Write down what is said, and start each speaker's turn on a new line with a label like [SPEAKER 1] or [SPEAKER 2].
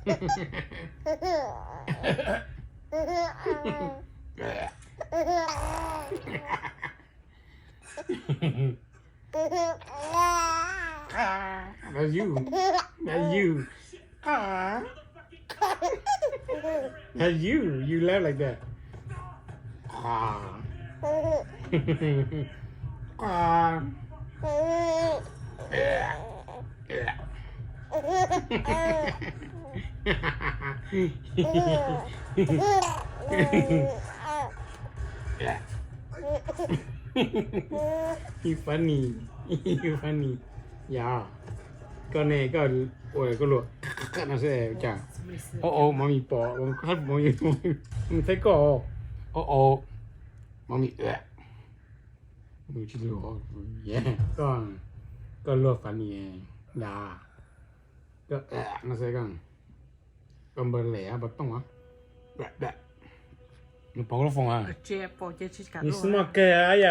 [SPEAKER 1] That's you. That's you. That's you. You laugh like that. You funny. You funny. Yeah. Con này có ôi có lụa nó sẽ chả ô mà mình bỏ hết mà mình thấy có ô mà mình chỉ lụa yeah con lụa funny là có nó sẽ con bờ lẻ bờ tông á nó bỏ nó phòng à
[SPEAKER 2] C'è poi che ci
[SPEAKER 1] 你
[SPEAKER 2] scatole.
[SPEAKER 1] 什么给啊呀？